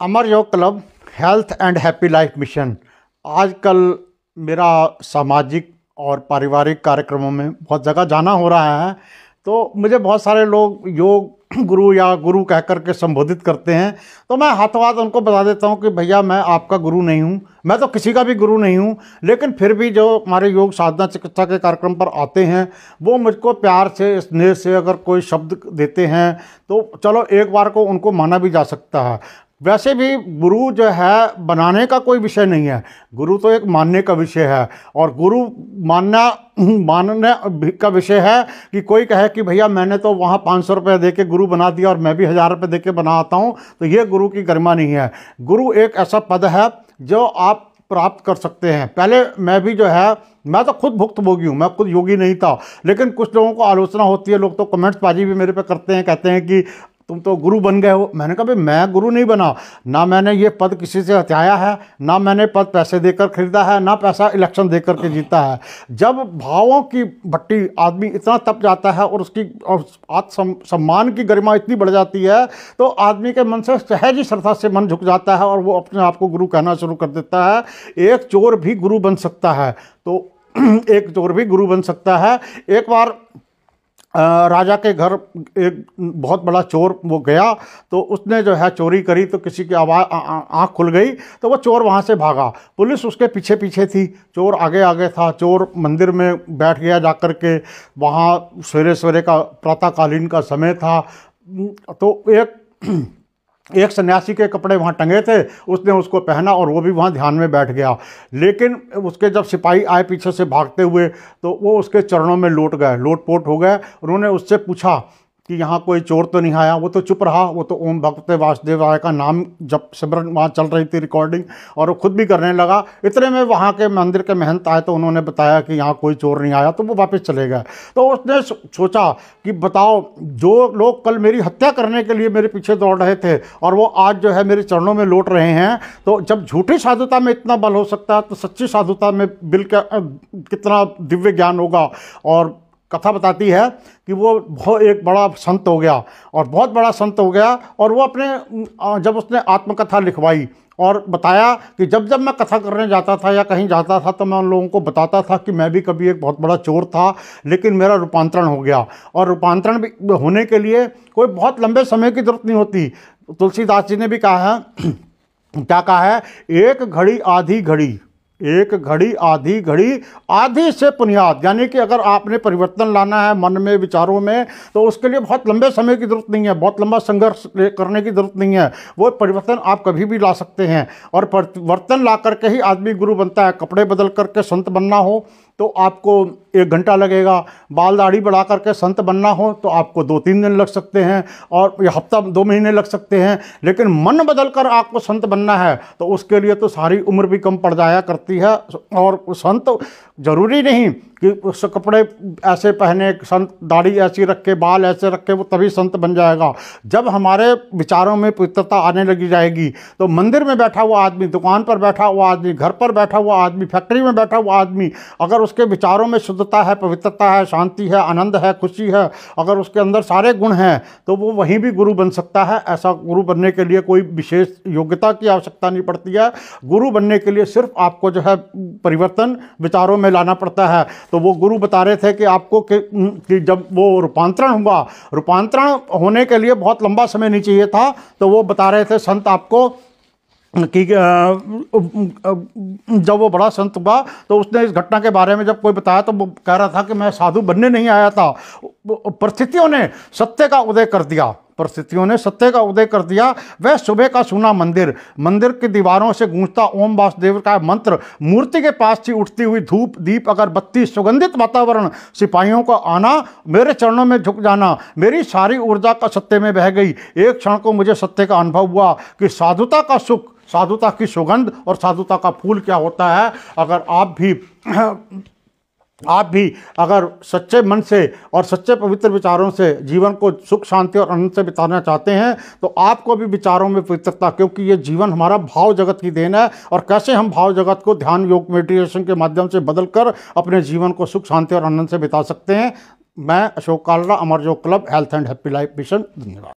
अमर योग club health and happy life mission आजकल मेरा सामाजिक और पारिवारिक कार्यक्रमों में बहुत जगह जाना हो रहा है। तो मुझे बहुत सारे लोग योग गुरु या गुरु कह कर के संबोधित करते हैं। तो मैं हाथों हाथ उनको बता देता हूं कि भैया मैं आपका गुरु नहीं हूं, मैं तो किसी का भी गुरु नहीं हूं। लेकिन फिर भी जो हमारे योग साधना चिकित्सा के कार्यक्रम पर आते हैं वो मुझको प्यार से स्नेह से अगर कोई शब्द देते हैं तो चलो एक बार को उनको माना भी जा सकता है। वैसे भी गुरु जो है बनाने का कोई विषय नहीं है, गुरु तो एक मानने का विषय है। और गुरु मानने का विषय है कि कोई कहे कि भैया मैंने तो वहाँ 500 रुपये दे के गुरु बना दिया और मैं भी 1000 रुपये दे के बना आता हूँ, तो ये गुरु की गरिमा नहीं है। गुरु एक ऐसा पद है जो आप प्राप्त कर सकते हैं। पहले मैं भी जो है, मैं तो खुद भुक्तभोगी हूँ, मैं खुद योगी नहीं था। लेकिन कुछ लोगों को आलोचना होती है, लोग तो कमेंट्स बाजी भी मेरे पे करते हैं, कहते हैं कि तुम तो गुरु बन गए हो। मैंने कहा भाई मैं गुरु नहीं बना, ना मैंने ये पद किसी से हथियाया है, ना मैंने पद पैसे देकर खरीदा है, ना पैसा इलेक्शन देकर के जीता है। जब भावों की भट्टी आदमी इतना तप जाता है और उसकी आत्म सम्मान की गरिमा इतनी बढ़ जाती है तो आदमी के मन से सहज ही श्रद्धा से मन झुक जाता है और वो अपने आप को गुरु कहना शुरू कर देता है। एक चोर भी गुरु बन सकता है, तो एक चोर भी गुरु बन सकता है। एक बार राजा के घर एक बहुत बड़ा चोर वो गया, तो उसने जो है चोरी करी, तो किसी की आँख खुल गई तो वो चोर वहाँ से भागा। पुलिस उसके पीछे पीछे थी, चोर आगे आगे था। चोर मंदिर में बैठ गया जाकर के, वहाँ सवेरे सवेरे का प्रातःकालीन का समय था। तो एक सन्यासी के कपड़े वहाँ टंगे थे, उसने उसको पहना और वो भी वहाँ ध्यान में बैठ गया। लेकिन उसके जब सिपाही आए पीछे से भागते हुए तो वो उसके चरणों में लोटपोट हो गए। उन्होंने उससे पूछा कि यहाँ कोई चोर तो नहीं आया। वो तो चुप रहा, वो तो ओम भगवते वासुदेवाय का नाम जब सिमरन वहाँ चल रही थी रिकॉर्डिंग, और वो खुद भी करने लगा। इतने में वहाँ के मंदिर के महंत आए तो उन्होंने बताया कि यहाँ कोई चोर नहीं आया, तो वो वापस चले गए। तो उसने सोचा कि बताओ, जो लोग कल मेरी हत्या करने के लिए मेरे पीछे दौड़ रहे थे और वो आज जो है मेरे चरणों में लौट रहे हैं, तो जब झूठी साधुता में इतना बल हो सकता है तो सच्ची साधुता में कितना दिव्य ज्ञान होगा। और कथा बताती है कि वो एक बड़ा संत हो गया और बहुत बड़ा संत हो गया। और वो अपने जब उसने आत्मकथा लिखवाई और बताया कि जब जब मैं कथा करने जाता था या कहीं जाता था तो मैं उन लोगों को बताता था कि मैं भी कभी एक बहुत बड़ा चोर था, लेकिन मेरा रूपांतरण हो गया। और रूपांतरण भी होने के लिए कोई बहुत लंबे समय की जरूरत नहीं होती। तुलसीदास जी ने भी कहा है, क्या कहा है, एक घड़ी आधी घड़ी, एक घड़ी आधी घड़ी, आधी से पुनियाद। यानी कि अगर आपने परिवर्तन लाना है मन में, विचारों में, तो उसके लिए बहुत लंबे समय की जरूरत नहीं है, बहुत लंबा संघर्ष करने की जरूरत नहीं है। वो परिवर्तन आप कभी भी ला सकते हैं। और परिवर्तन ला करके ही आदमी गुरु बनता है। कपड़े बदल करके संत बनना हो तो आपको 1 घंटा लगेगा, बाल दाढ़ी बढ़ा करके संत बनना हो तो आपको 2-3 दिन लग सकते हैं, और हफ्ता 2 महीने लग सकते हैं। लेकिन मन बदल कर आपको संत बनना है तो उसके लिए तो सारी उम्र भी कम पड़ जाया करती है। और संत जरूरी नहीं कि उस कपड़े ऐसे पहने, संत दाढ़ी ऐसी रख के, बाल ऐसे रख के वो तभी संत बन जाएगा। जब हमारे विचारों में पवित्रता आने लगी जाएगी तो मंदिर में बैठा हुआ आदमी, दुकान पर बैठा हुआ आदमी, घर पर बैठा हुआ आदमी, फैक्ट्री में बैठा हुआ आदमी, अगर उसके विचारों में शुद्धता है, पवित्रता है, शांति है, आनंद है, खुशी है, अगर उसके अंदर सारे गुण हैं तो वो वहीं भी गुरु बन सकता है। ऐसा गुरु बनने के लिए कोई विशेष योग्यता की आवश्यकता नहीं पड़ती है। गुरु बनने के लिए सिर्फ आपको जो है परिवर्तन विचारों में लाना पड़ता है। तो वो गुरु बता रहे थे कि आपको कि जब वो रूपांतरण हुआ, रूपांतरण होने के लिए बहुत लंबा समय नहीं चाहिए था। तो वो बता रहे थे संत आपको कि जब वो बड़ा संत हुआ तो उसने इस घटना के बारे में जब कोई बताया तो वो कह रहा था कि मैं साधु बनने नहीं आया था, परिस्थितियों ने सत्य का उदय कर दिया, परिस्थितियों ने सत्य का उदय कर दिया। वह सुबह का सुना मंदिर, मंदिर की दीवारों से गूंजता ओम वासुदेव का मंत्र, मूर्ति के पास से उठती हुई धूप दीप अगरबत्ती, सुगंधित वातावरण, सिपाहियों का आना, मेरे चरणों में झुक जाना, मेरी सारी ऊर्जा का सत्य में बह गई। एक क्षण को मुझे सत्य का अनुभव हुआ कि साधुता का सुख, साधुता की सुगंध और साधुता का फूल क्या होता है। अगर आप भी अगर सच्चे मन से और सच्चे पवित्र विचारों से जीवन को सुख शांति और आनंद से बिताना चाहते हैं तो आपको भी विचारों में पवित्रता, क्योंकि ये जीवन हमारा भाव जगत की देन है। और कैसे हम भाव जगत को ध्यान योग मेडिटेशन के माध्यम से बदलकर अपने जीवन को सुख शांति और आनंद से बिता सकते हैं। मैं अशोक कालरा, अमर योग club health and happy life mission. धन्यवाद।